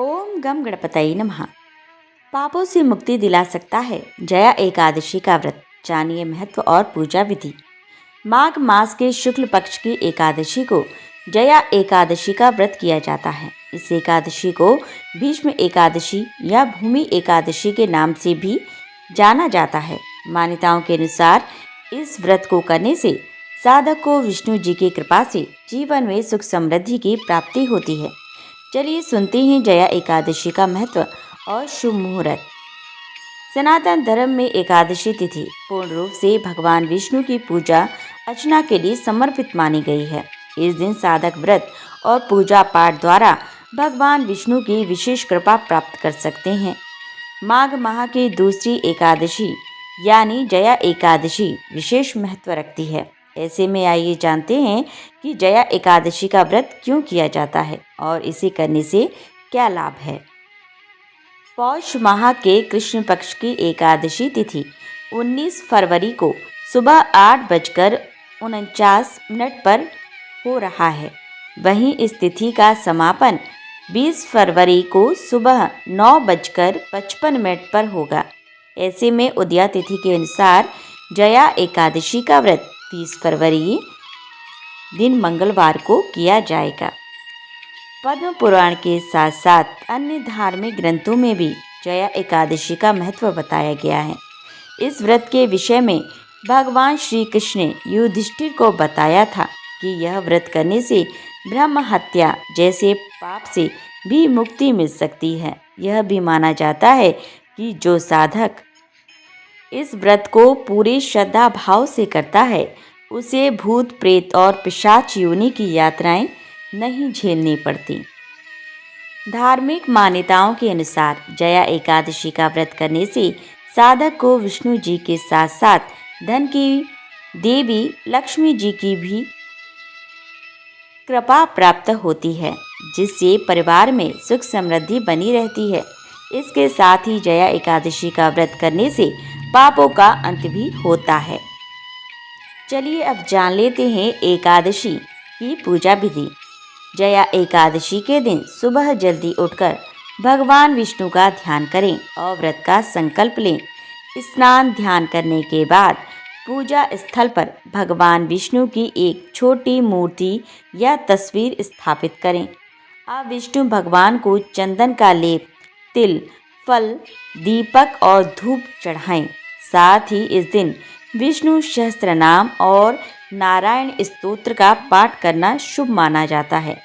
ओम गम गणपतये नमः। पापों से मुक्ति दिला सकता है जया एकादशी का व्रत। जानिए महत्व और पूजा विधि। माघ मास के शुक्ल पक्ष की एकादशी को जया एकादशी का व्रत किया जाता है। इस एकादशी को भीष्म एकादशी या भूमि एकादशी के नाम से भी जाना जाता है। मान्यताओं के अनुसार इस व्रत को करने से साधक को विष्णु जी की कृपा से जीवन में सुख समृद्धि की प्राप्ति होती है। चलिए सुनते हैं जया एकादशी का महत्व और शुभ मुहूर्त। सनातन धर्म में एकादशी तिथि पूर्ण रूप से भगवान विष्णु की पूजा अर्चना के लिए समर्पित मानी गई है। इस दिन साधक व्रत और पूजा पाठ द्वारा भगवान विष्णु की विशेष कृपा प्राप्त कर सकते हैं। माघ माह की दूसरी एकादशी यानी जया एकादशी विशेष महत्व रखती है। ऐसे में आइए जानते हैं कि जया एकादशी का व्रत क्यों किया जाता है और इसे करने से क्या लाभ है। पौष माह के कृष्ण पक्ष की एकादशी तिथि 19 फरवरी को सुबह 8:49 पर हो रहा है। वहीं इस तिथि का समापन 20 फरवरी को सुबह 9:55 पर होगा। ऐसे में उदया तिथि के अनुसार जया एकादशी का व्रत 30 फरवरी दिन मंगलवार को किया जाएगा। पद्म पुराण के साथ साथ अन्य धार्मिक ग्रंथों में भी जया एकादशी का महत्व बताया गया है। इस व्रत के विषय में भगवान श्री कृष्ण ने युधिष्ठिर को बताया था कि यह व्रत करने से ब्रह्म हत्या जैसे पाप से भी मुक्ति मिल सकती है। यह भी माना जाता है कि जो साधक इस व्रत को पूरे श्रद्धा भाव से करता है उसे भूत प्रेत और पिशाच योनि की यात्राएं नहीं झेलनी पड़ती। धार्मिक मान्यताओं के अनुसार जया एकादशी का व्रत करने से साधक को विष्णु जी के साथ साथ धन की देवी लक्ष्मी जी की भी कृपा प्राप्त होती है, जिससे परिवार में सुख समृद्धि बनी रहती है। इसके साथ ही जया एकादशी का व्रत करने से पापों का अंत भी होता है। चलिए अब जान लेते हैं एकादशी की पूजा विधि। जया एकादशी के दिन सुबह जल्दी उठकर भगवान विष्णु का ध्यान करें और व्रत का संकल्प लें। स्नान ध्यान करने के बाद पूजा स्थल पर भगवान विष्णु की एक छोटी मूर्ति या तस्वीर स्थापित करें। आप विष्णु भगवान को चंदन का लेप, तिल, फल, दीपक और धूप चढ़ाएं। साथ ही इस दिन विष्णु सहस्त्रनाम और नारायण स्तोत्र का पाठ करना शुभ माना जाता है।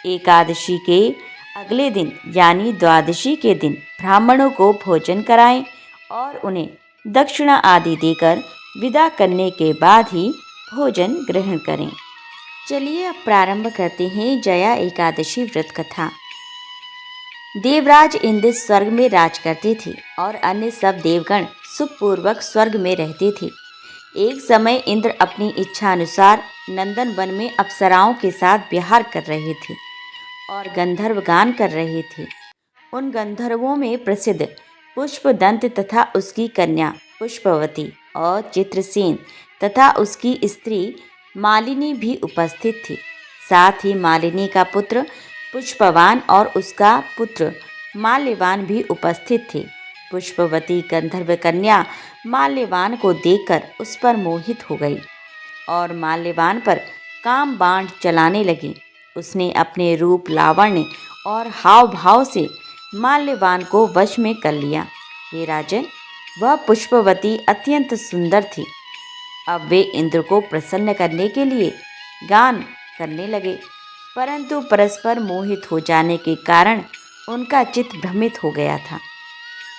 एकादशी के अगले दिन यानी द्वादशी के दिन ब्राह्मणों को भोजन कराएं और उन्हें दक्षिणा आदि देकर विदा करने के बाद ही भोजन ग्रहण करें। चलिए अब प्रारंभ करते हैं जया एकादशी व्रत कथा। देवराज इंद्र स्वर्ग में राज करते थे और अन्य सब देवगण सुखपूर्वक स्वर्ग में रहते थे। एक समय इंद्र अपनी इच्छा अनुसार नंदन वन में अप्सराओं के साथ विहार कर रहे थे और गंधर्व गान कर रहे थे। उन गंधर्वों में प्रसिद्ध पुष्पदंत तथा उसकी कन्या पुष्पवती और चित्रसेन तथा उसकी स्त्री मालिनी भी उपस्थित थी। साथ ही मालिनी का पुत्र पुष्पवान और उसका पुत्र माल्यवान भी उपस्थित थे। पुष्पवती गंधर्व कन्या माल्यवान को देखकर उस पर मोहित हो गई और माल्यवान पर काम बाण चलाने लगी। उसने अपने रूप, लावण्य और हाव भाव से माल्यवान को वश में कर लिया। हे राजन, वह पुष्पवती अत्यंत सुंदर थी। अब वे इंद्र को प्रसन्न करने के लिए गान करने लगे, परंतु परस्पर मोहित हो जाने के कारण उनका चित्त भ्रमित हो गया था।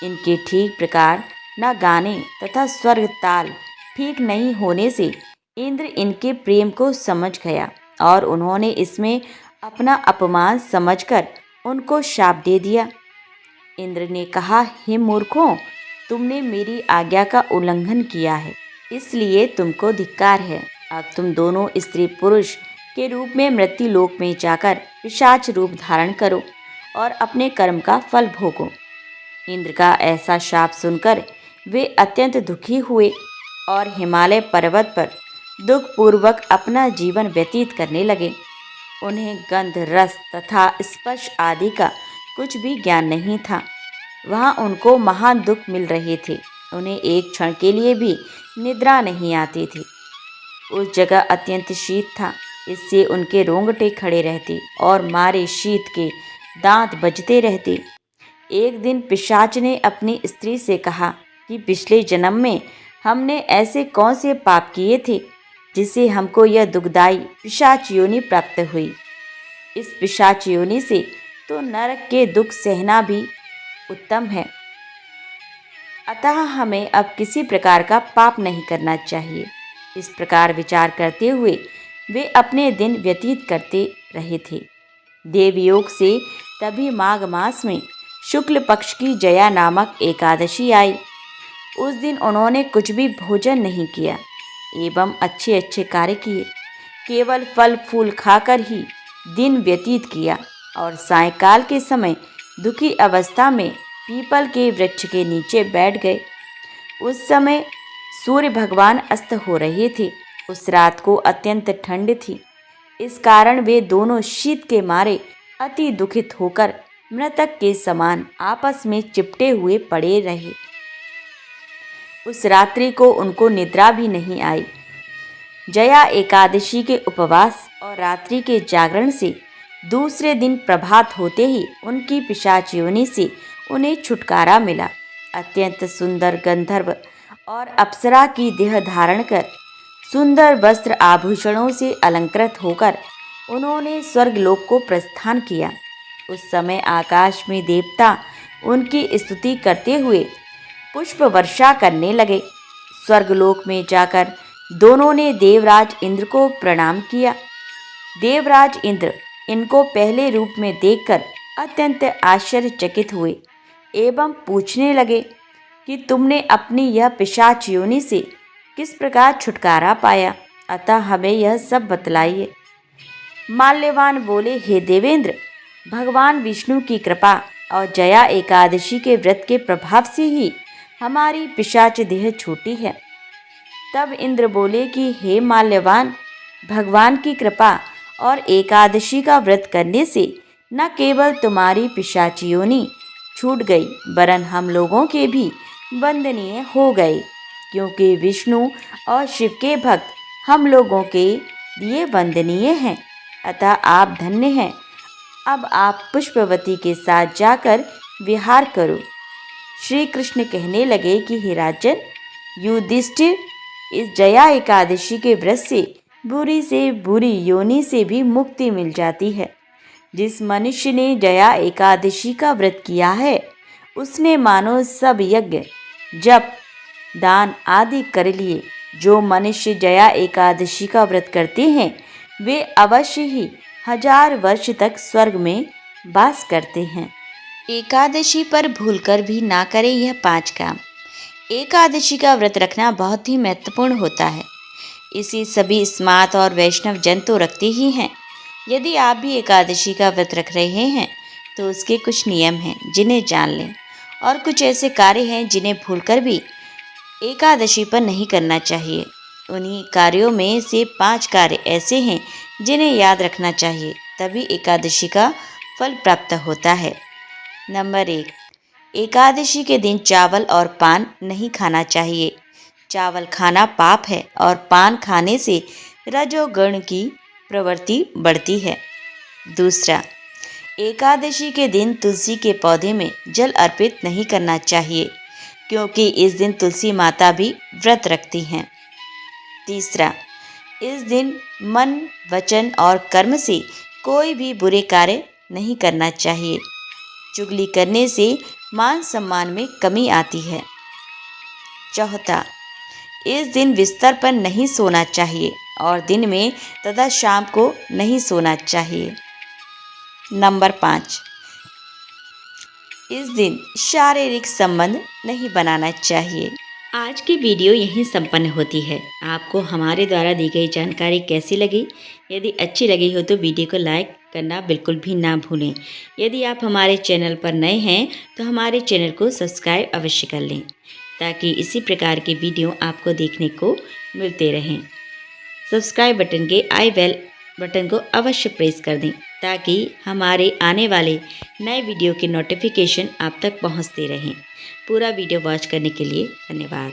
इनके ठीक प्रकार न गाने तथा स्वर्ग ताल ठीक नहीं होने से इंद्र इनके प्रेम को समझ गया और उन्होंने इसमें अपना अपमान समझकर उनको शाप दे दिया। इंद्र ने कहा, हे मूर्खों, तुमने मेरी आज्ञा का उल्लंघन किया है, इसलिए तुमको धिक्कार है। अब तुम दोनों स्त्री पुरुष के रूप में मृत्यु लोक में जाकर पिशाच रूप धारण करो और अपने कर्म का फल भोगो। इंद्र का ऐसा शाप सुनकर वे अत्यंत दुखी हुए और हिमालय पर्वत पर दुखपूर्वक अपना जीवन व्यतीत करने लगे। उन्हें गंध, रस तथा स्पर्श आदि का कुछ भी ज्ञान नहीं था। वहाँ उनको महान दुख मिल रहे थे। उन्हें एक क्षण के लिए भी निद्रा नहीं आती थी। उस जगह अत्यंत शीत था, इससे उनके रोंगटे खड़े रहते और मारे शीत के दांत बजते रहते। एक दिन पिशाच ने अपनी स्त्री से कहा कि पिछले जन्म में हमने ऐसे कौन से पाप किए थे जिससे हमको यह दुखदाई पिशाच योनि प्राप्त हुई। इस पिशाच योनि से तो नरक के दुख सहना भी उत्तम है। अतः हमें अब किसी प्रकार का पाप नहीं करना चाहिए। इस प्रकार विचार करते हुए वे अपने दिन व्यतीत करते रहे थे। देवयोग से तभी माघ मास में शुक्ल पक्ष की जया नामक एकादशी आई। उस दिन उन्होंने कुछ भी भोजन नहीं किया एवं अच्छे अच्छे कार्य किए। केवल फल फूल खाकर ही दिन व्यतीत किया और सायंकाल के समय दुखी अवस्था में पीपल के वृक्ष के नीचे बैठ गए। उस समय सूर्य भगवान अस्त हो रहे थे। उस रात को अत्यंत ठंड थी। इस कारण वे दोनों शीत के मारे अति दुखित होकर मृतक के समान आपस में चिपटे हुए पड़े रहे। उस रात्रि को उनको निद्रा भी नहीं आई। जया एकादशी के उपवास और रात्रि के जागरण से दूसरे दिन प्रभात होते ही उनकी पिशाच योनि से उन्हें छुटकारा मिला। अत्यंत सुंदर गंधर्व और अप्सरा की देह धारण कर सुंदर वस्त्र आभूषणों से अलंकृत होकर उन्होंने स्वर्गलोक को प्रस्थान किया। उस समय आकाश में देवता उनकी स्तुति करते हुए पुष्प वर्षा करने लगे। स्वर्गलोक में जाकर दोनों ने देवराज इंद्र को प्रणाम किया। देवराज इंद्र इनको पहले रूप में देखकर अत्यंत आश्चर्यचकित हुए एवं पूछने लगे कि तुमने अपनी यह पिशाच योनि से किस प्रकार छुटकारा पाया, अतः हमें यह सब बतलाइए। माल्यवान बोले, हे देवेंद्र, भगवान विष्णु की कृपा और जया एकादशी के व्रत के प्रभाव से ही हमारी पिशाच देह छूटी है। तब इंद्र बोले कि हे माल्यवान, भगवान की कृपा और एकादशी का व्रत करने से न केवल तुम्हारी पिशाच योनि छूट गई वरन हम लोगों के भी वंदनीय हो गए, क्योंकि विष्णु और शिव के भक्त हम लोगों के लिए वंदनीय हैं। अतः आप धन्य हैं। अब आप पुष्पवती के साथ जाकर विहार करो। श्री कृष्ण कहने लगे कि हे राजन, युधिष्ठिर, इस जया एकादशी के व्रत से बुरी योनि से भी मुक्ति मिल जाती है। जिस मनुष्य ने जया एकादशी का व्रत किया है उसने मानो सब यज्ञ जप दान आदि कर लिए। जो मनुष्य जया एकादशी का व्रत करते हैं वे अवश्य ही 1000 वर्ष तक स्वर्ग में वास करते हैं। एकादशी पर भूलकर भी ना करें यह 5 काम। एकादशी का व्रत रखना बहुत ही महत्वपूर्ण होता है। इसे सभी स्मार्त और वैष्णव जन तो रखते ही हैं। यदि आप भी एकादशी का व्रत रख रहे हैं तो उसके कुछ नियम हैं जिन्हें जान लें, और कुछ ऐसे कार्य हैं जिन्हें भूलकर भी एकादशी पर नहीं करना चाहिए। उन्हीं कार्यों में से 5 कार्य ऐसे हैं जिन्हें याद रखना चाहिए, तभी एकादशी का फल प्राप्त होता है। नंबर 1, एकादशी के दिन चावल और पान नहीं खाना चाहिए। चावल खाना पाप है और पान खाने से रजोगुण की प्रवृत्ति बढ़ती है। दूसरा, एकादशी के दिन तुलसी के पौधे में जल अर्पित नहीं करना चाहिए, क्योंकि इस दिन तुलसी माता भी व्रत रखती हैं। तीसरा, इस दिन मन, वचन और कर्म से कोई भी बुरे कार्य नहीं करना चाहिए। चुगली करने से मान सम्मान में कमी आती है। चौथा, इस दिन बिस्तर पर नहीं सोना चाहिए और दिन में तथा शाम को नहीं सोना चाहिए। नंबर 5, इस दिन शारीरिक संबंध नहीं बनाना चाहिए। आज की वीडियो यहीं संपन्न होती है। आपको हमारे द्वारा दी गई जानकारी कैसी लगी? यदि अच्छी लगी हो तो वीडियो को लाइक करना बिल्कुल भी ना भूलें। यदि आप हमारे चैनल पर नए हैं तो हमारे चैनल को सब्सक्राइब अवश्य कर लें, ताकि इसी प्रकार के वीडियो आपको देखने को मिलते रहें। सब्सक्राइब बटन के आई बेल बटन को अवश्य प्रेस कर दें ताकि हमारे आने वाले नए वीडियो के नोटिफिकेशन आप तक पहुंचते रहें। पूरा वीडियो वॉच करने के लिए धन्यवाद।